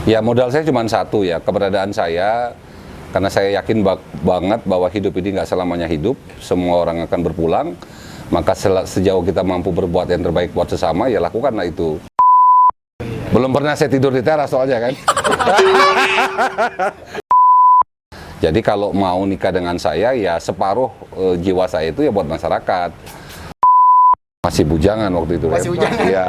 Ya modal saya cuma satu ya, keberadaan saya, karena saya yakin banget bahwa hidup ini nggak selamanya hidup, semua orang akan berpulang, maka sejauh kita mampu berbuat yang terbaik buat sesama, ya lakukanlah itu. Belum pernah saya tidur di teras soalnya kan. Jadi kalau mau nikah dengan saya, ya separuh jiwa saya itu ya buat masyarakat. Masih bujangan waktu itu. Masih bujangan? Iya.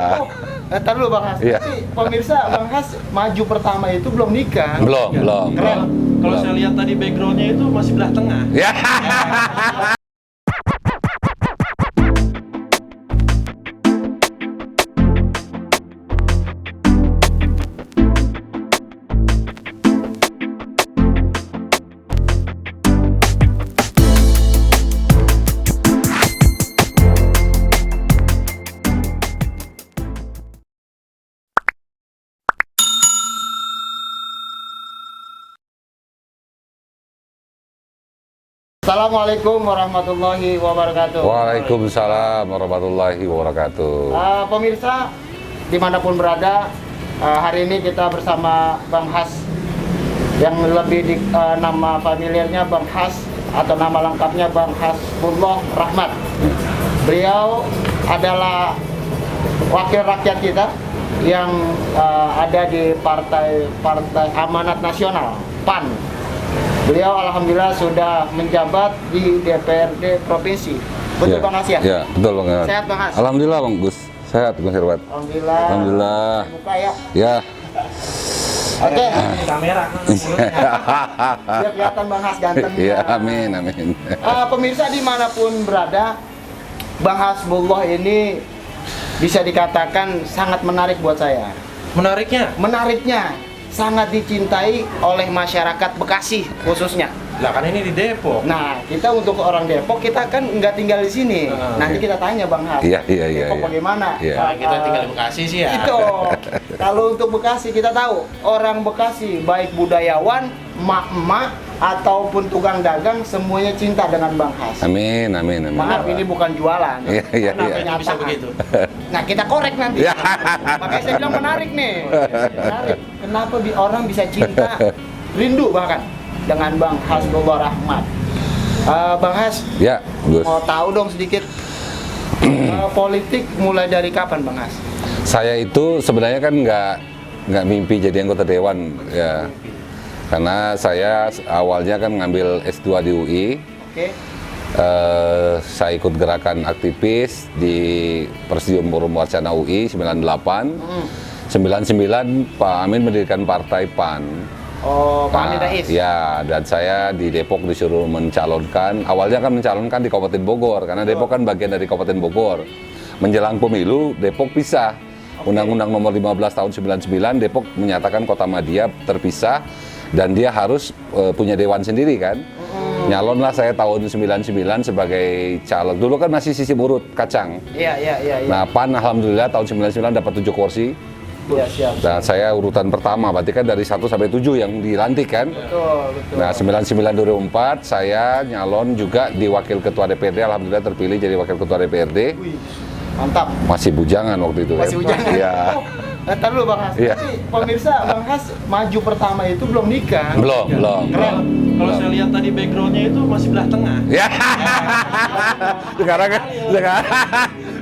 Ntar dulu Bang Has, Iya. tapi pemirsa Bang Has maju pertama itu belum nikah. Belum. Keren. Kalau saya lihat tadi backgroundnya itu masih belah tengah. Ya. Assalamualaikum warahmatullahi wabarakatuh. Waalaikumsalam warahmatullahi wabarakatuh. Pemirsa dimanapun berada, hari ini kita bersama Bang Has yang lebih di nama familiarnya Bang Has atau nama lengkapnya Bang Hasbullah Rahmat. Beliau adalah wakil rakyat kita yang ada di Partai Amanat Nasional PAN. Beliau alhamdulillah sudah menjabat di DPRD provinsi. Betul Bang Has ya? Ya, betul Bang Has. Sehat Bang Has? Alhamdulillah Bang Gus. Sehat Gus Herwat. Alhamdulillah. Alhamdulillah. Buka ya. Ya. Oke. Kamera. Biar kelihatan Bang Has ganteng. Ya, amin. Pemirsa dimanapun berada, Bang Hasbullah ini bisa dikatakan sangat menarik buat saya. Menariknya sangat dicintai oleh masyarakat Bekasi khususnya. Lah kan ini di Depok. Nah, kita untuk orang Depok, kita kan nggak tinggal di sini. Nanti kita tanya Bang Has. Iya. Depok bagaimana? Iya. Kita tinggal di Bekasi sih ya. Itu. Kalau untuk Bekasi kita tahu, orang Bekasi baik budayawan, emak-emak ataupun tukang dagang semuanya cinta dengan Bang Has. Amin. Maaf ini bukan jualan. Iya. Kenapa bisa begitu? Nah, kita korek nanti. Ya. Makanya saya bilang menarik nih. Menarik. Kenapa orang bisa cinta, rindu bahkan dengan Bang Hasbullah Rahmat. Bang Has, Ya, Gus. mau tahu dong sedikit politik mulai dari kapan Bang Has? Saya itu sebenarnya kan nggak mimpi jadi anggota dewan ya. Karena saya awalnya kan ngambil S2 di UI. Oke. Saya ikut gerakan aktivis di Presidium Forum Wacana UI 98. 99 Pak Amin mendirikan Partai PAN. Oh, Pak Amin Rais. Ya, dan saya di Depok disuruh mencalonkan. Awalnya kan mencalonkan di Kabupaten Bogor, karena Depok kan bagian dari Kabupaten Bogor. Menjelang pemilu, Depok pisah. Undang-Undang Nomor 15 Tahun 99, Depok menyatakan Kota Madia terpisah dan dia harus punya dewan sendiri kan. Nyalonlah saya tahun 99 sebagai caleg. Dulu kan masih sistem urut kacang. Iya. Nah, PAN alhamdulillah tahun 99 dapat 7 kursi. Iya, siap. Nah, saya urutan pertama, berarti kan dari 1 sampai 7 yang dilantik kan. Betul. Nah, 99 2004 saya nyalon juga di wakil ketua DPRD, alhamdulillah terpilih jadi wakil ketua DPRD. Wih, mantap. Masih bujangan waktu itu. Masih hujan. Iya. Ntar dulu Bang Has. Iya. Tapi pemirsa Bang Has maju pertama itu belum nikah. Belum. Keren. Kalau saya lihat tadi backgroundnya itu masih belah tengah. Ya.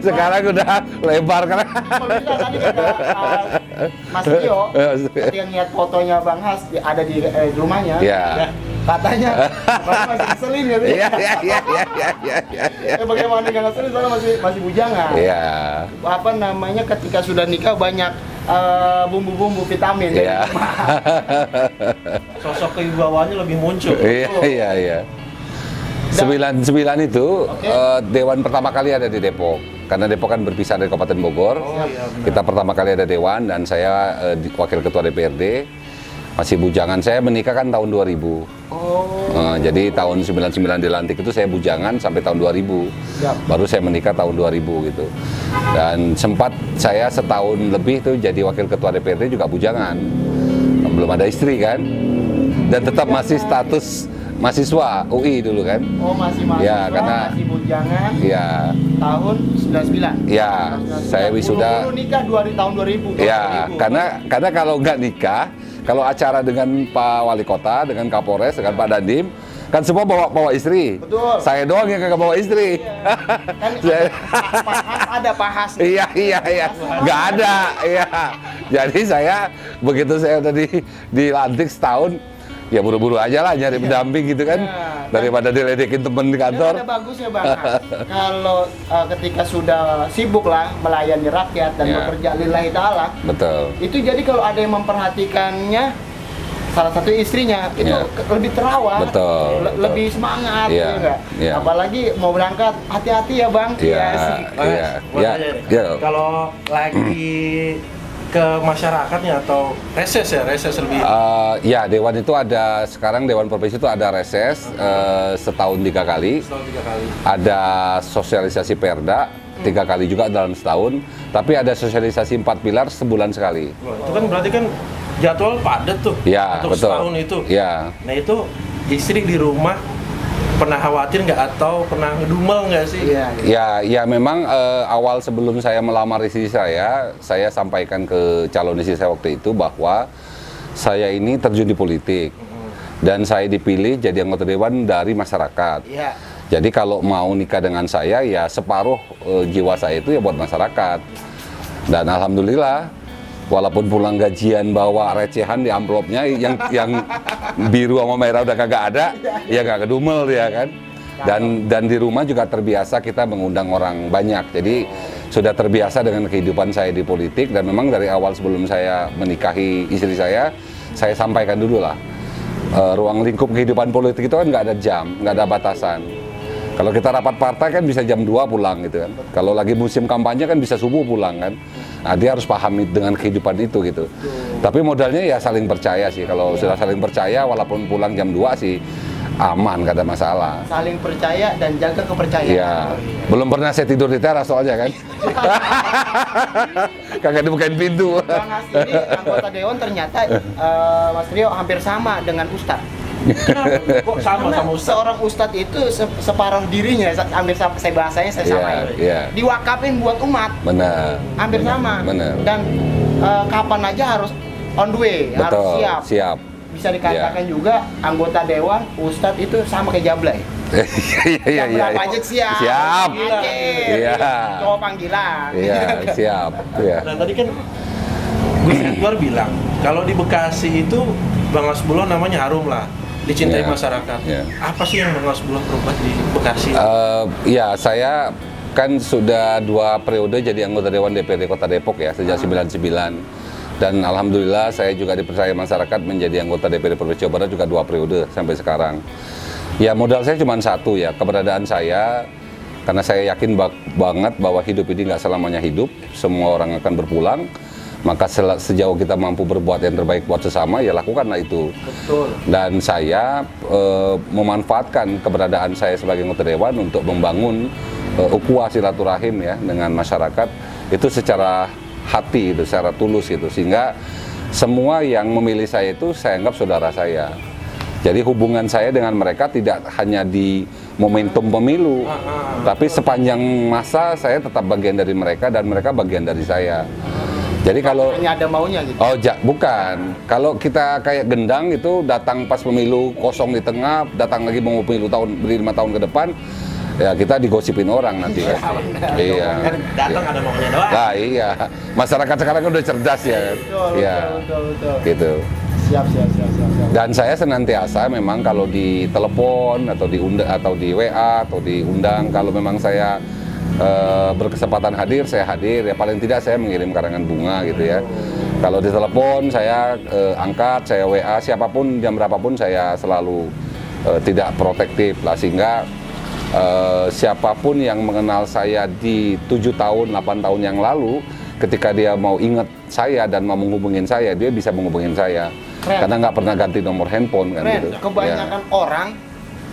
sekarang udah lebar kan. Pemirsa tadi kata Mas Tio, ketika ngeliat fotonya Bang Has ada di rumahnya. Iya. Katanya masih ngeselin gitu. Iya. Bagaimana nggak ngeselin soalnya masih bujangan. Iya. Apa namanya ketika sudah nikah banyak bumbu-bumbu vitamin. Iya. Sosok kewibawaannya lebih muncul. Iya. 99 itu dewan pertama kali ada di Depok. Karena Depok kan berpisah dari Kabupaten Bogor. Iya, benar. Kita pertama kali ada dewan dan saya wakil ketua DPRD. Masih bujangan, saya menikah kan tahun 2000. Jadi tahun 99 dilantik itu saya bujangan sampai tahun 2000. Siap. Baru saya menikah tahun 2000 gitu. Dan sempat saya setahun lebih tuh jadi wakil ketua DPRD juga bujangan. Belum ada istri kan. Dan tetap masih status mahasiswa UI dulu kan. Oh, masih mahasiswa, Ya, karena masih bujangan. ya, Tahun 99. ya, saya wisuda. Dulu nikah di tahun 2000. Ya, karena kalau nggak nikah, kalau acara dengan Pak Wali Kota, dengan Kapolres, dengan Pak Dandim, kan semua bawa istri. Betul. Saya doang yang kagak bawa istri. Kan ada Pak Has nih. Iya. Nggak ada, iya. Jadi saya, begitu saya udah dilantik setahun, ya buru-buru aja lah nyari pendamping gitu kan. Ya, Daripada diledekin temen di Dan kantor. ada bagusnya Bang Has. Kalau ketika sudah sibuk lah melayani rakyat dan Ya. bekerja lillahi ta'ala, Betul. itu jadi kalau ada yang memperhatikannya, salah satu istrinya itu Ya. lebih terawat, Betul, betul. lebih semangat, Iya, ya nggak? iya. Apalagi mau berangkat, hati-hati ya Bang. Iya, sih. iya, Buat iya, aja nih. iya. Kalau lagi ke masyarakatnya atau reses lebih. Ya, Dewan itu ada, sekarang Dewan Provinsi itu ada reses setahun 3 kali. Setahun 3 kali. Ada sosialisasi Perda 3 kali juga dalam setahun, tapi ada sosialisasi 4 pilar sebulan sekali. Wah, itu kan berarti kan jadwal padat tuh Ya, untuk betul. setahun itu. Ya, Nah itu istri di rumah pernah khawatir nggak atau pernah ngedumel nggak sih? Iya. ya memang awal sebelum saya melamar istri saya sampaikan ke calon istri saya waktu itu bahwa saya ini terjun di politik dan saya dipilih jadi anggota dewan dari masyarakat. Iya. Jadi kalau mau nikah dengan saya ya separuh jiwa saya itu ya buat masyarakat. Dan alhamdulillah walaupun pulang gajian bawa recehan di amplopnya yang biru sama merah udah kagak ada, ya nggak kedumel ya kan. Dan di rumah juga terbiasa kita mengundang orang banyak. Jadi sudah terbiasa dengan kehidupan saya di politik dan memang dari awal sebelum saya menikahi istri saya sampaikan dulu lah. Ruang lingkup kehidupan politik itu kan nggak ada jam, nggak ada batasan. Kalau kita rapat partai kan bisa jam 2 pulang gitu kan. Kalau lagi musim kampanye kan bisa subuh pulang kan. Nah, dia harus pahami dengan kehidupan itu gitu. Tapi modalnya ya saling percaya sih. Kalau sudah saling percaya walaupun pulang jam 2 sih aman, gak ada masalah. Saling percaya dan jaga kepercayaan. Iya. Belum pernah saya tidur di teras soalnya kan. Kagak dibukain pintu. Bang Has ini anggota dewan ternyata Mas Rio hampir sama dengan Ustadz. Kok sama Karena Ustaz? seorang ustadz itu separuh dirinya, hampir saya bahasanya saya samain, Iya. diwakafin buat umat, Benar. hampir sama. Benar. Dan kapan aja harus on the way, harus Betul. siap. Siap. Bisa dikatakan juga anggota dewan, ustadz itu sama kayak Jablay. Iya. Jam berapa aja siap. Siap. Anjir. Iya. Cowok panggilan. Iya, siap. Iya. Nah tadi kan Gus Ridwan bilang kalau di Bekasi itu Bang Hasbullah namanya harum lah, dicintai Iya. masyarakat. Iya. Apa sih yang Bang Hasbullah perbuat di Bekasi? Ya, saya kan sudah 2 periode jadi anggota Dewan DPRD Kota Depok ya, sejak 99. Dan alhamdulillah saya juga dipercaya masyarakat menjadi anggota DPRD Provinsi Jawa Barat juga 2 periode sampai sekarang. Ya modal saya cuma satu ya, keberadaan saya, karena saya yakin banget bahwa hidup ini nggak selamanya hidup, semua orang akan berpulang. Maka sejauh kita mampu berbuat yang terbaik buat sesama, ya lakukanlah itu. Betul. Dan saya memanfaatkan keberadaan saya sebagai anggota dewan untuk membangun ukhuwah silaturahim ya dengan masyarakat itu secara hati, itu secara tulus gitu, sehingga semua yang memilih saya itu saya anggap saudara saya. Jadi hubungan saya dengan mereka tidak hanya di momentum pemilu, tapi sepanjang masa saya tetap bagian dari mereka dan mereka bagian dari saya. Jadi kalau Hanya ada maunya gitu. bukan. Kalau kita kayak gendang itu datang pas pemilu kosong di tengah, datang lagi mau pemilu 5 tahun ke depan, ya kita digosipin orang nanti kan. Iya. Kan datang ada maunya doang. Nah, iya. Masyarakat sekarang kan udah cerdas ya kan. Betul, Iya. betul. Gitu. Siap. Dan saya senantiasa memang kalau di telepon atau diundang atau di WA atau diundang, kalau memang saya berkesempatan hadir, saya hadir. Ya paling tidak saya mengirim karangan bunga gitu ya. Kalau di telepon saya angkat, saya WA siapapun jam berapapun saya selalu tidak protektif lah, sehingga siapapun yang mengenal saya di 7 tahun, 8 tahun yang lalu, ketika dia mau ingat saya dan mau menghubungin saya, dia bisa menghubungin saya. Keren. Karena nggak pernah ganti nomor handphone kan Keren. gitu. Kebanyakan orang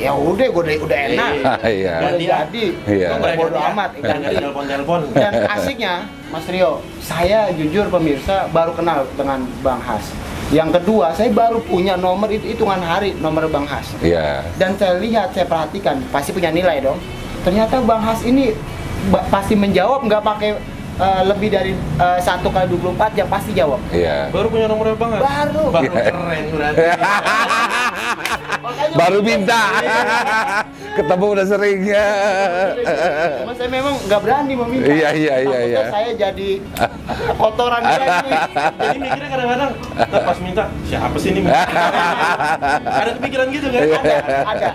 ya udah udah enak. Iya. Udah jadi. Iya. Udah bodo amat. Jangan telepon-telepon. Dan asiknya, Mas Rio, saya jujur pemirsa baru kenal dengan Bang Has. Yang kedua, saya baru punya nomor itu hitungan hari nomor Bang Has. Iya. Dan saya lihat, saya perhatikan, pasti punya nilai dong. Ternyata Bang Has ini pasti menjawab nggak pakai lebih dari 1 kali 24 jam pasti jawab. Iya. Baru punya nomornya Bang Has? Baru. Keren berarti. Makanya Baru minta. Ketemu udah sering ya. Cuma saya memang nggak berani meminta. Iya. Takutnya saya jadi kotoran dia ini. Jadi mikirnya kadang-kadang, ntar pas minta, siapa sih ini? Ada kepikiran gitu kan? Ada.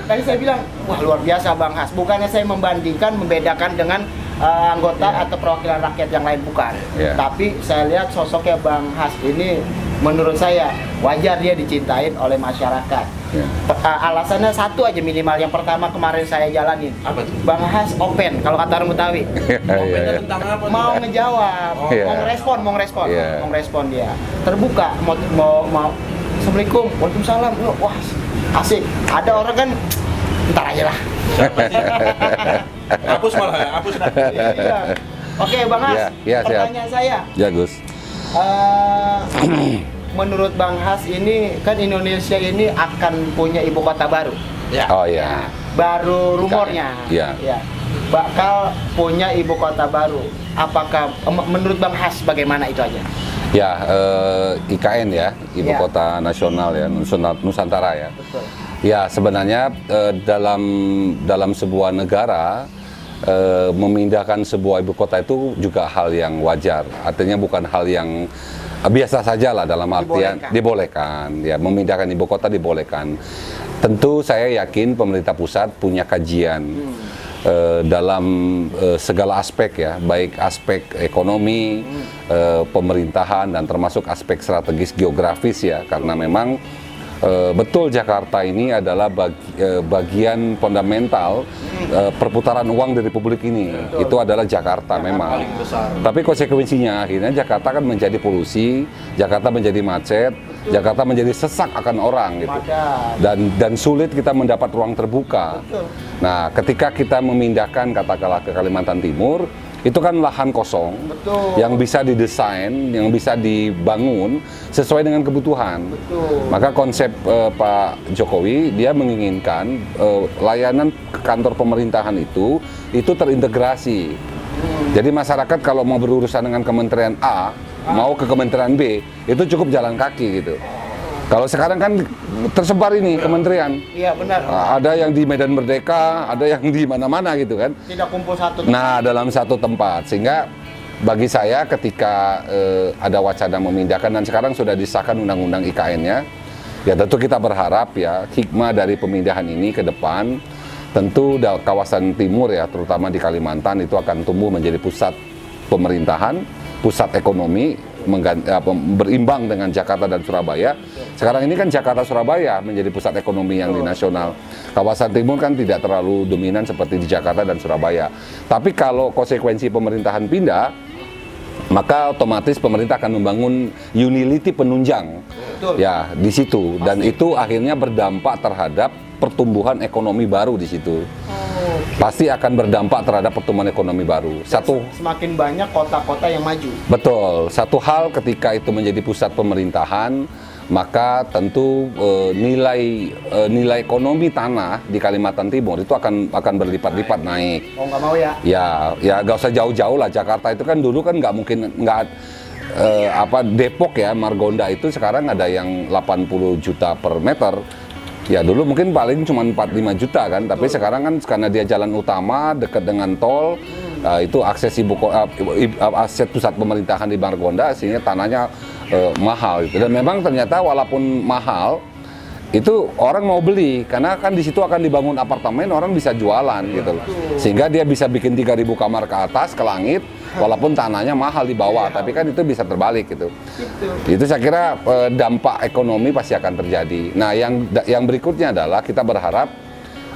Tadi saya bilang, wah luar biasa Bang Has. Bukannya saya membandingkan, membedakan dengan anggota atau perwakilan rakyat yang lain, bukan. Iya. Tapi saya lihat sosoknya Bang Has ini, menurut saya wajar dia dicintain oleh masyarakat. Iya. Alasannya satu aja minimal. Yang pertama kemarin saya jalanin. Apa tuh? Bang Has open, kalau kata orang Betawi. Komennya tentang apa? tuh? Mau ngejawab, Iya. mau ngerespon Iya. dia. Terbuka, mau Assalamualaikum, Waalaikumsalam. Wah, asik. Ada orang kan ntar aja lah. Hapus malah ya, hapus. Iya. Oke, Bang Has. Iya, siap. Pertanyaan saya, Ya Gus. menurut Bang Has ini kan Indonesia ini akan punya ibu kota baru. Ya. Oh iya. Baru rumornya. Iya. Ya. Bakal punya ibu kota baru. Apakah menurut Bang Has bagaimana itu aja? Ya, IKN ya, Ibu Iya. Kota Nasional ya, Nusantara ya. Betul. Ya, sebenarnya dalam sebuah negara memindahkan sebuah ibu kota itu juga hal yang wajar. Artinya bukan hal yang biasa saja lah, dalam artian dibolehkan. Ya, memindahkan ibu kota dibolehkan. Tentu saya yakin pemerintah pusat punya kajian dalam segala aspek ya, baik aspek ekonomi, pemerintahan, dan termasuk aspek strategis geografis ya, karena memang betul Jakarta ini adalah bagian fundamental perputaran uang di Republik ini. Itu adalah Jakarta memang. Paling besar. Tapi konsekuensinya akhirnya Jakarta kan menjadi polusi, Jakarta menjadi macet, Jakarta menjadi sesak akan orang gitu. Dan sulit kita mendapat ruang terbuka. Nah, ketika kita memindahkan katakanlah ke Kalimantan Timur, itu kan lahan kosong yang bisa didesain, yang bisa dibangun sesuai dengan kebutuhan. Maka konsep Pak Jokowi, dia menginginkan layanan kantor pemerintahan itu terintegrasi. Jadi masyarakat kalau mau berurusan dengan Kementerian A, mau ke Kementerian B, itu cukup jalan kaki gitu. Kalau sekarang kan tersebar ini kementerian. Iya benar. Ada yang di Medan Merdeka, ada yang di mana-mana gitu kan. Tidak kumpul satu. Nah, dalam satu tempat. Sehingga bagi saya ketika ada wacana memindahkan, dan sekarang sudah disahkan undang-undang IKN-nya, ya tentu kita berharap ya hikmah dari pemindahan ini ke depan, tentu kawasan timur ya, terutama di Kalimantan itu akan tumbuh menjadi pusat pemerintahan, pusat ekonomi, berimbang dengan Jakarta dan Surabaya. Sekarang ini kan Jakarta Surabaya menjadi pusat ekonomi yang di nasional. Kawasan timur kan tidak terlalu dominan seperti di Jakarta dan Surabaya. Tapi kalau konsekuensi pemerintahan pindah, maka otomatis pemerintah akan membangun utility penunjang. Ya, di situ, dan itu akhirnya berdampak terhadap pertumbuhan ekonomi baru di situ. Pasti akan berdampak terhadap pertumbuhan ekonomi baru. Semakin banyak kota-kota yang maju. Betul. Satu hal ketika itu menjadi pusat pemerintahan, maka tentu nilai ekonomi tanah di Kalimantan Timur itu akan berlipat-lipat naik. Oh nggak mau ya? Ya nggak usah jauh-jauh lah. Jakarta itu kan dulu kan nggak Depok ya, Margonda itu sekarang ada yang 80 juta per meter. Ya dulu mungkin paling cuma 4-5 juta kan, tapi sekarang kan karena dia jalan utama dekat dengan tol, itu akses aset pusat pemerintahan di Margonda, sehingga tanahnya mahal gitu. Dan memang ternyata walaupun mahal, itu orang mau beli karena kan di situ akan dibangun apartemen, orang bisa jualan gitu loh. Sehingga dia bisa bikin 3.000 kamar ke atas ke langit, walaupun tanahnya mahal di bawah, tapi kan itu bisa terbalik gitu. Itu saya kira dampak ekonomi pasti akan terjadi. Nah, yang berikutnya adalah kita berharap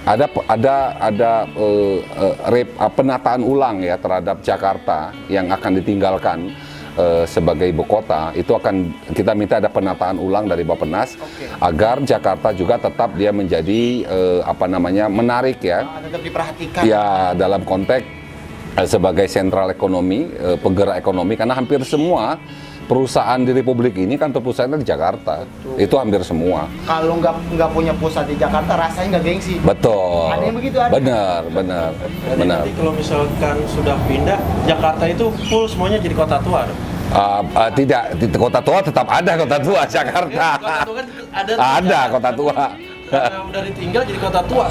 ada penataan ulang ya terhadap Jakarta yang akan ditinggalkan sebagai ibu kota. Itu akan kita minta ada penataan ulang dari Bappenas agar Jakarta juga tetap dia menjadi menarik ya. Tetap diperhatikan. Ya, dalam konteks sebagai sentral ekonomi, penggerak ekonomi, karena hampir semua perusahaan di Republik ini kantor pusatnya di Jakarta. Itu hampir semua. Kalau nggak punya pusat di Jakarta rasanya nggak gengsi. Betul. Ada yang begitu, ada. Benar. Jadi nanti kalau misalkan sudah pindah, Jakarta itu full semuanya jadi kota tua. Tidak, kota tua tetap ada kota tua Jakarta. Kota tua kan Ada kota tua. Karena udah ditinggal jadi kota tua.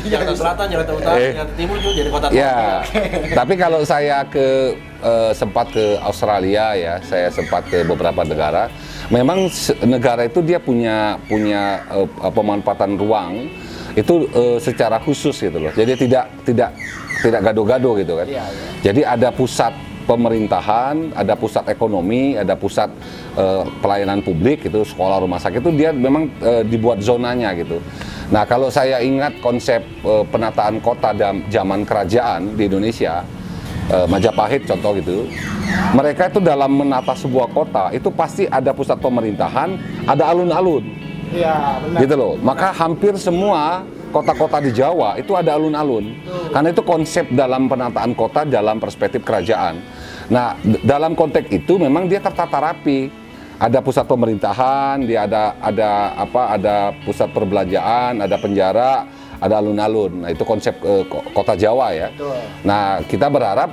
Jakarta Selatan, Jakarta Utara, Jakarta Timur juga jadi kota tua. Ya, tapi kalau saya sempat ke Australia ya, saya sempat ke beberapa negara. Memang negara itu dia punya pemanfaatan ruang itu secara khusus gitu loh. Jadi tidak gado-gado gitu kan. Iya. Jadi ada pusat pemerintahan, ada pusat ekonomi, ada pusat pelayanan publik itu sekolah, rumah sakit itu dia memang dibuat zonanya gitu. Nah, kalau saya ingat konsep penataan kota zaman kerajaan di Indonesia, Majapahit contoh gitu, mereka itu dalam menata sebuah kota itu pasti ada pusat pemerintahan, ada alun-alun. Iya, benar. Gitu loh. Maka hampir semua kota-kota di Jawa itu ada alun-alun. Karena itu konsep dalam penataan kota dalam perspektif kerajaan. Nah, dalam konteks itu memang dia tertata rapi. Ada pusat pemerintahan, dia ada pusat perbelanjaan, ada penjara, ada alun-alun. Nah, itu konsep kota Jawa ya. Betul. Nah, kita berharap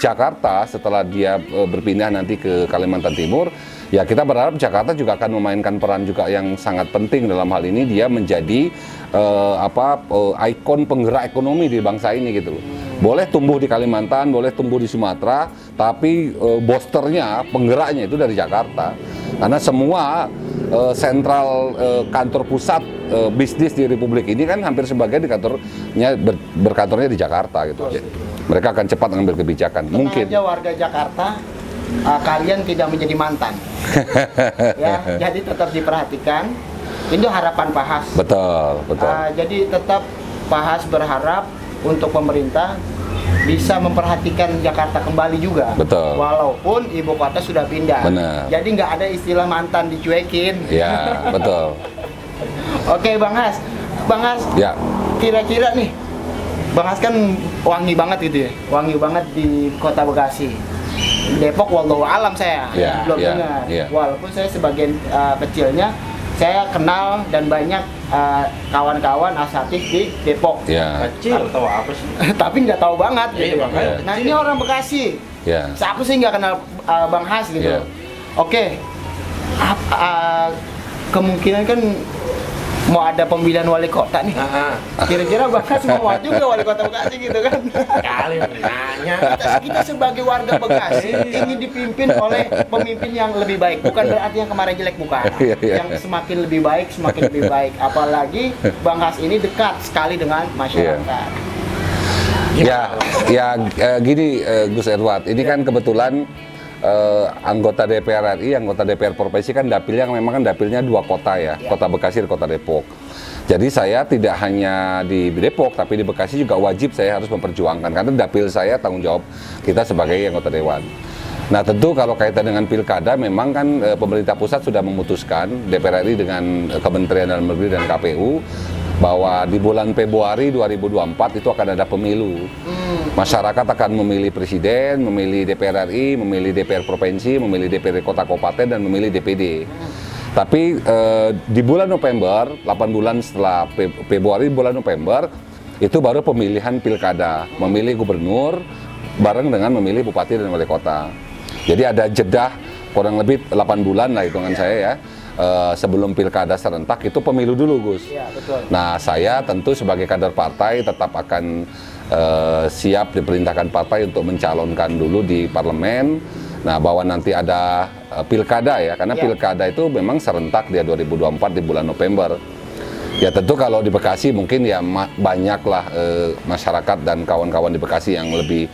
Jakarta setelah dia berpindah nanti ke Kalimantan Timur, ya kita berharap Jakarta juga akan memainkan peran juga yang sangat penting dalam hal ini. Dia menjadi ikon penggerak ekonomi di bangsa ini gitu loh. Boleh tumbuh di Kalimantan, boleh tumbuh di Sumatera, tapi boosternya, penggeraknya itu dari Jakarta. Karena semua sentral kantor pusat bisnis di Republik ini kan hampir sebagian berkantornya di Jakarta gitu. Mereka akan cepat mengambil kebijakan. Tenang Mungkin aja warga Jakarta, kalian tidak menjadi mantan. Ya, jadi tetap diperhatikan. Itu harapan Pak Has. betul. Jadi tetap Pak Has berharap untuk pemerintah bisa memperhatikan Jakarta kembali juga. Betul. Walaupun ibu kota sudah pindah. Benar. Jadi nggak ada istilah mantan dicuekin. Ya, betul. Oke, Bang Has. Bang Has, Ya. kira-kira nih, Bang Has kan wangi banget gitu ya. Wangi banget di Kota Bekasi. Depok wallahu alam saya Ya, belum ya, dengar. ya. Walaupun saya sebagian kecilnya saya kenal dan banyak kawan-kawan asatid di Depok. Ya. Kecil tahu apa sih? Tapi nggak tahu banget gitu. Iya, makanya. Nah, ini orang Bekasi. Ya. Siapa sih nggak kenal Bang Has gitu. Iya. Oke. Kemungkinan kan mau ada pemilihan wali kota nih. Kira-kira Bang Has mau maju nggak wali kota Bekasi gitu kan? Kali nanya. Kita sebagai warga Bekasi ingin dipimpin oleh pemimpin yang lebih baik. Bukan berarti yang kemarin jelek, bukan. Iya, iya. Yang semakin lebih baik. Apalagi Bang Has ini dekat sekali dengan masyarakat. Gini Gus Edward, ini kan kebetulan anggota DPR RI, anggota DPR provinsi kan dapilnya memang kan dapilnya dua kota ya, Kota Bekasi dan Kota Depok. Jadi saya tidak hanya di Depok, tapi di Bekasi juga wajib saya harus memperjuangkan karena dapil saya tanggung jawab kita sebagai anggota dewan. Nah tentu kalau kaitan dengan pilkada memang kan pemerintah pusat sudah memutuskan DPR RI dengan Kementerian Dalam Negeri dan KPU bahwa di bulan Februari 2024 itu akan ada pemilu. Masyarakat akan memilih presiden, memilih DPR RI, memilih DPR provinsi, memilih DPR kota kabupaten dan memilih DPD. Tapi di bulan November, 8 bulan setelah Februari, bulan November itu baru pemilihan pilkada, memilih gubernur bareng dengan memilih bupati dan wali kota. Jadi ada jeda kurang lebih 8 bulan lah hitungan saya ya. Sebelum pilkada serentak itu pemilu dulu Gus. Iya, betul. Nah saya tentu sebagai kader partai tetap akan siap diperintahkan partai untuk mencalonkan dulu di parlemen. Nah bahwa nanti ada pilkada ya, karena pilkada itu memang serentak dia 2024 di bulan November. Ya tentu kalau di Bekasi mungkin ya banyaklah masyarakat dan kawan-kawan di Bekasi yang lebih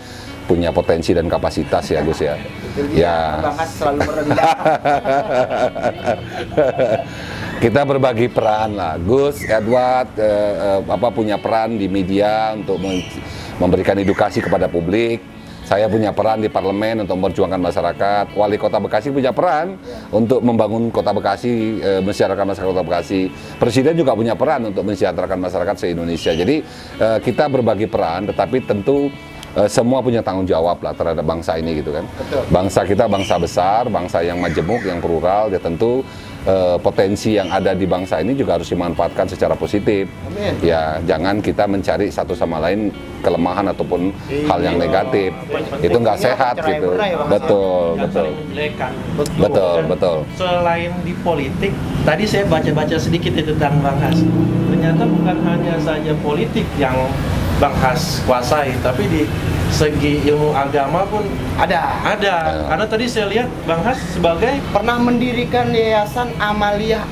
punya potensi dan kapasitas ya Gus ya. Ya. Bang Has selalu merendah. Kita berbagi peran lah. Gus, Edward, punya peran di media untuk memberikan edukasi kepada publik. Saya punya peran di parlemen untuk memperjuangkan masyarakat. Wali Kota Bekasi punya peran untuk membangun Kota Bekasi, mensejahterakan masyarakat Kota Bekasi. Presiden juga punya peran untuk mensejahterakan masyarakat se-Indonesia. Jadi kita berbagi peran, tetapi tentu semua punya tanggung jawab lah terhadap bangsa ini gitu kan. Betul. Bangsa kita bangsa besar, bangsa yang majemuk, yang plural, ya tentu potensi yang ada di bangsa ini juga harus dimanfaatkan secara positif. Amin. Ya, jangan kita mencari satu sama lain kelemahan ataupun hal yang negatif. Itu nggak sehat gitu. Bercerai-berai ya, Bang. Betul, Yang betul. saling menjelekan. Betul, Dan betul. Selain di politik, tadi saya baca-baca sedikit tentang Bang Has. Ternyata bukan hanya saja politik yang Bang Has kuasai, tapi di segi ilmu agama pun Ada. ada. Karena tadi saya lihat Bang Has sebagai Pernah mendirikan Yayasan Amalia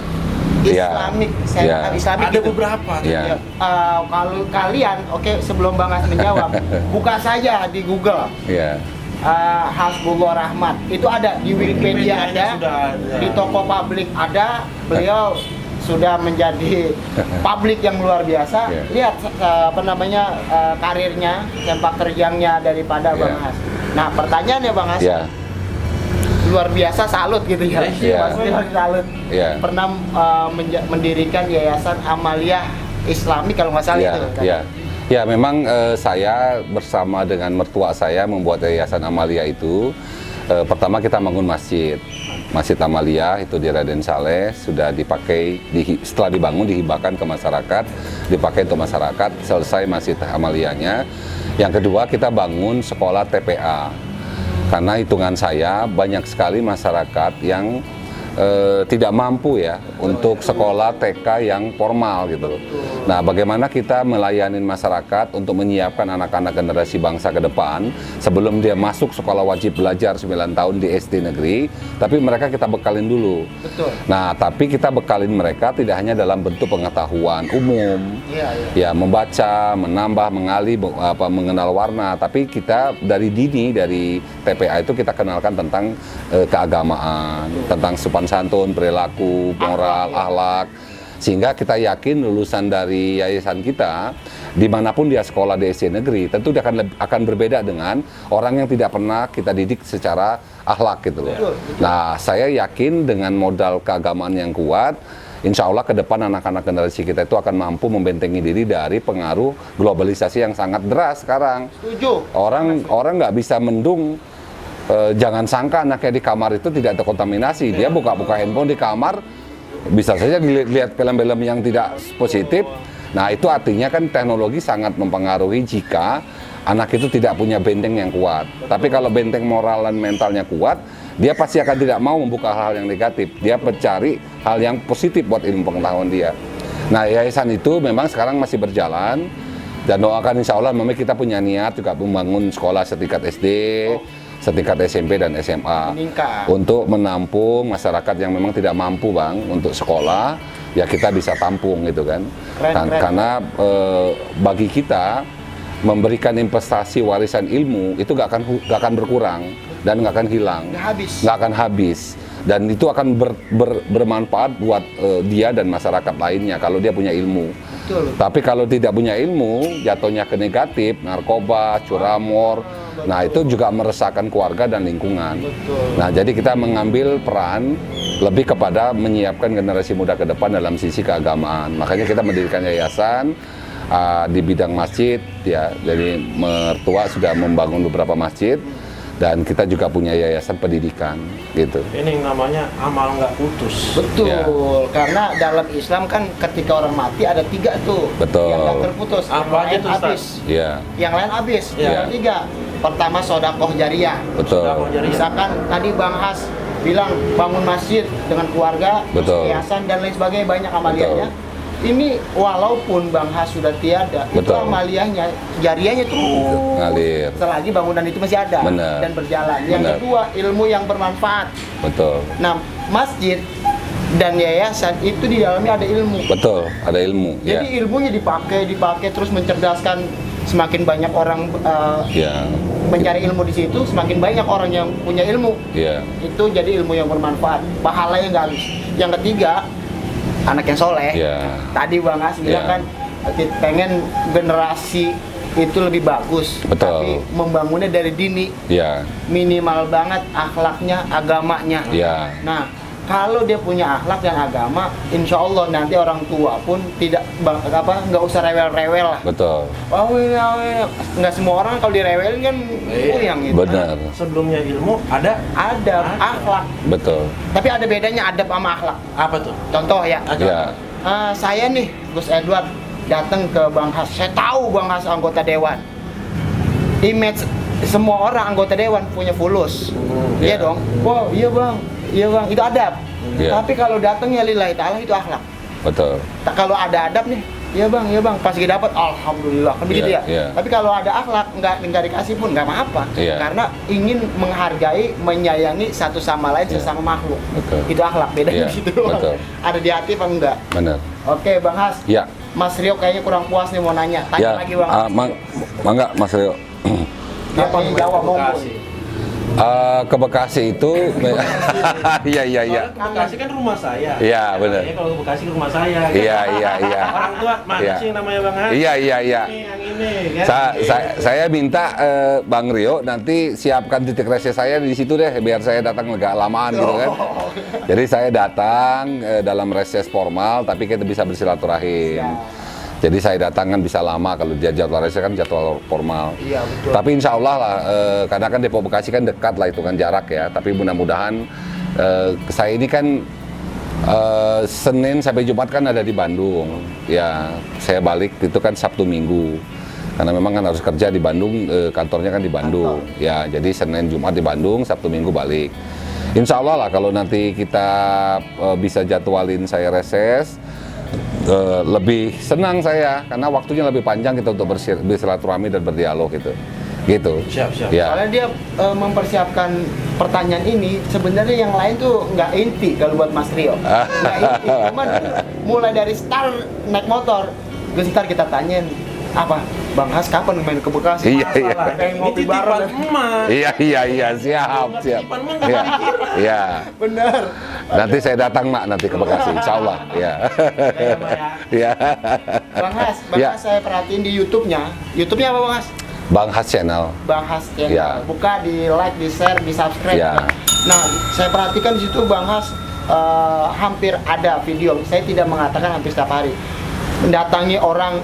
Iya. Islamik, Iya. Islamik ada gitu. beberapa. Iya. Kalau kalian, sebelum Bang Has menjawab, buka saja di Google. Ya, Hasbullah Rahmat itu ada di Wikipedia ada, Sudah ada. di toko publik ada. Beliau sudah menjadi publik yang luar biasa. Iya. Lihat karirnya, sepak terjangnya daripada Bang Iya. Has. Nah, pertanyaannya Bang Has, ya, luar biasa, salut gitu ya. Iya. Pasti harus salut. Iya. Pernah mendirikan Yayasan Amalia Islamik kalau nggak salah ya, itu. ya. Ya, memang saya bersama dengan mertua saya membuat Yayasan Amalia itu. Pertama kita bangun masjid. Masjid Amalia itu di Raden Saleh sudah dipakai, setelah dibangun dihibahkan ke masyarakat, dipakai untuk masyarakat, selesai Masjid Amalianya. Yang kedua kita bangun sekolah TPA, karena hitungan saya banyak sekali masyarakat yang tidak mampu ya untuk sekolah TK yang formal gitu loh. Nah, bagaimana kita melayani masyarakat untuk menyiapkan anak-anak generasi bangsa ke depan sebelum dia masuk sekolah wajib belajar 9 tahun di SD negeri, tapi mereka kita bekalin dulu. Betul. Nah, tapi kita bekalin mereka tidak hanya dalam bentuk pengetahuan umum, Iya, iya. ya membaca, menambah, mengali, mengenal warna, tapi kita dari dini, dari TPA itu kita kenalkan tentang keagamaan, tentang sopan santun, perilaku, moral, akhlak, sehingga kita yakin lulusan dari yayasan kita dimanapun dia sekolah di SD negeri tentu dia akan berbeda dengan orang yang tidak pernah kita didik secara akhlak gitu loh. Nah, saya yakin dengan modal keagamaan yang kuat, insya Allah ke depan anak-anak generasi kita itu akan mampu membentengi diri dari pengaruh globalisasi yang sangat deras sekarang. Setuju. Orang nggak bisa mendung. Jangan sangka anaknya di kamar itu tidak terkontaminasi. Dia buka-buka handphone di kamar, bisa saja dilihat film-film yang tidak positif. Nah, itu artinya kan teknologi sangat mempengaruhi jika anak itu tidak punya benteng yang kuat. Tapi kalau benteng moral dan mentalnya kuat, dia pasti akan tidak mau membuka hal yang negatif. Dia mencari hal yang positif buat ilmu pengetahuan dia. Nah, yayasan itu memang sekarang masih berjalan. Dan doakan insya Allah memang kita punya niat juga membangun sekolah setingkat SD, setingkat SMP dan SMA Meningkat. untuk menampung masyarakat yang memang tidak mampu Bang untuk sekolah, ya kita bisa tampung gitu kan. Keren. Karena bagi kita memberikan investasi warisan ilmu itu gak akan berkurang dan gak akan hilang, nggak akan habis, dan itu akan bermanfaat buat dia dan masyarakat lainnya kalau dia punya ilmu. Betul. Tapi kalau tidak punya ilmu, jatuhnya ke negatif, narkoba, curamor. Nah, itu juga meresahkan keluarga dan lingkungan. Betul. Nah, jadi kita mengambil peran lebih kepada menyiapkan generasi muda ke depan dalam sisi keagamaan. Makanya kita mendirikan yayasan di bidang masjid, ya. Jadi mertua sudah membangun beberapa masjid. Dan kita juga punya yayasan pendidikan, gitu. ini yang namanya amal nggak putus. Betul, Ya. karena dalam Islam kan ketika orang mati ada 3 tuh Betul. yang nggak terputus. Apa yang aja lain tuh, Ustaz? habis. Ya, Yang lain habis. Ya. Yang 3, pertama sodakoh jariah. betul. Sodakoh jariah. Misalkan tadi Bang Has bilang bangun masjid dengan keluarga, Betul. yayasan dan lain sebagainya, banyak amaliyahnya. Ini walaupun Bang Has sudah tiada, itu Betul. amaliyahnya, jariahnya terus Ngalir. selagi bangunan itu masih ada Benar. dan berjalan. Yang Benar. kedua, ilmu yang bermanfaat. Betul. Nah, masjid dan yayasan itu di dalamnya ada ilmu. Betul, ada ilmu. Jadi ilmunya dipakai terus mencerdaskan. Semakin banyak orang Ya. mencari ilmu di situ, semakin banyak orang yang punya ilmu. Ya. Itu jadi ilmu yang bermanfaat. Pahalanya nggak habis. Yang ketiga, anak yang soleh. Ya. Tadi Bang Has bilang Ya. kan pengen generasi itu lebih bagus. Betul. Tapi membangunnya dari dini. Ya. Minimal banget akhlaknya, agamanya. Ya. Nah, kalau dia punya akhlak dan agama, insya Allah nanti orang tua pun nggak usah rewel-rewel lah. Betul. Oh iya, nggak semua orang kalau direwelin kan puyeng gitu. Benar. Sebelumnya ilmu ada Adab, akhlak. Betul. Tapi ada bedanya adab sama akhlak. apa tuh? Contoh ya, Ya. saya nih Gus Edward datang ke Bang Has. Saya tahu Bang Has anggota dewan. Image semua orang anggota dewan punya fulus. Iya Ya. dong. Wow, iya bang, itu adab. Iya. Tapi kalau datangnya lillahi ta'ala itu akhlak. Betul. Kalau ada adab nih, iya bang, pas lagi dapat, alhamdulillah kan begitu Iya, ya. iya. Tapi kalau ada akhlak nggak dikasih pun nggak apa-apa. Iya. Karena ingin menghargai, menyayangi satu sama lain Iya. sesama makhluk. Betul. Itu akhlak bedanya Iya, gitu doang. betul. Ada di hati apa enggak? Benar. Oke bang Has, Ya. Mas Rio kayaknya kurang puas nih mau nanya. Tanya Ya. lagi bang Has. Mangga Mas Rio. Dia pengen jawab monggo. Bekasi. Ke Bekasi itu, iya iya iya. Soalnya ke Bekasi kan rumah saya. Iya, benar. Saya kalau ke Bekasi ke rumah saya. kan? Iya iya iya. Orang tua mana Iya. sih yang namanya Bang Has? Iya iya iya. Ini yang ini kan. Saya minta Bang Rio nanti siapkan titik rese saya di situ deh, biar saya datang agak lamaan gitu kan. Jadi saya datang dalam reses formal, tapi kita bisa bersilaturahim. Jadi saya datang kan bisa lama, kalau dia jadwal reses kan jadwal formal. Iya betul. Tapi insya Allah lah, karena kan Depok Bekasi kan dekat lah itu kan jarak ya. Tapi mudah-mudahan saya ini kan Senin sampai Jumat kan ada di Bandung. Ya, saya balik itu kan Sabtu Minggu. Karena memang kan harus kerja di Bandung, kantornya kan di Bandung. Ya, jadi Senin Jumat di Bandung, Sabtu Minggu balik. Insya Allah lah kalau nanti kita bisa jadwalin saya reses, lebih senang saya karena waktunya lebih panjang kita untuk bersilaturahmi dan berdialog gitu. Siap. Ya. Soalnya dia mempersiapkan pertanyaan ini, sebenarnya yang lain tuh nggak inti kalau buat Mas Rio. Nggak inti, cuman mulai dari start naik motor, ntar kita tanyain apa, Bang Has kapan main ke Bekasi? Iya, iya. Masalah. Pengen Ini ngopi titipan bareng. emak. Iya, siap. Titipan emak nggak Iya, dikirim. iya. Bener. Nanti saya datang Mak nanti ke Bekasi, insya Allah. Ya. Ya, Mak, ya. Ya. Bang Ya. Has saya perhatiin di YouTube-nya apa Bang Has? Bang Has Channel. Bang Has channel. Ya. Buka, di like, di share, di subscribe. Ya. Nah, saya perhatikan di situ Bang Has hampir ada video. Saya tidak mengatakan hampir setiap hari. Mendatangi orang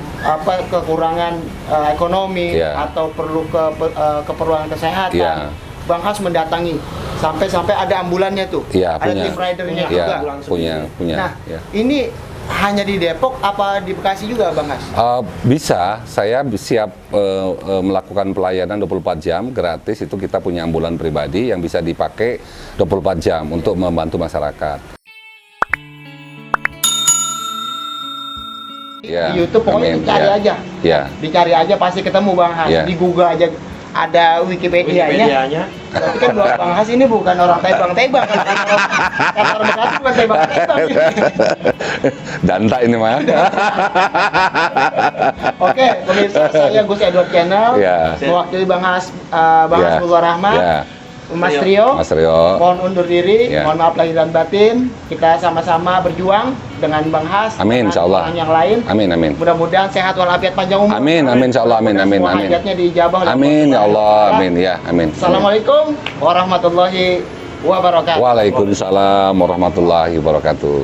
kekurangan ekonomi Ya. atau perlu keperluan kesehatan. Ya. Bang Has mendatangi sampai ada ambulannya tuh. Iya, ada punya. tim ridernya Iya, juga. punya. Nah, Ya. ini hanya di Depok apa di Bekasi juga Bang Has? Bisa, saya siap melakukan pelayanan 24 jam gratis. Itu kita punya ambulan pribadi yang bisa dipakai 24 jam untuk membantu masyarakat. Ya, Di YouTube pokoknya amin. dicari Ya. aja. Ya. Dicari aja pasti ketemu Bang Has. Ya. Di Google aja ada Wikipedia-nya. Wikipedianya. Berarti kan Bang Has ini bukan orang Tebang-Tebang kan. Orang Bekasi bukan Tebang-Tebang. Danta ini mah. Oke, pemirsa saya Gus Edward Channel. Ya. Mewakili Bang Has Ya. Mullah Rahmat. Ya. Mas Rio. Mas Rio. Mohon undur diri, Ya. mohon maaf lahir dan batin. Kita sama-sama berjuang dengan Bang Has, Amin, dengan insyaallah. orang yang lain. Amin. Mudah-mudahan sehat walafiat panjang umur. Amin, insyaallah, amin. Semua hajatnya dijabah oleh Amin, ya Allah, amin, ya, amin. Assalamualaikum warahmatullahi wabarakatuh. Waalaikumsalam warahmatullahi wabarakatuh.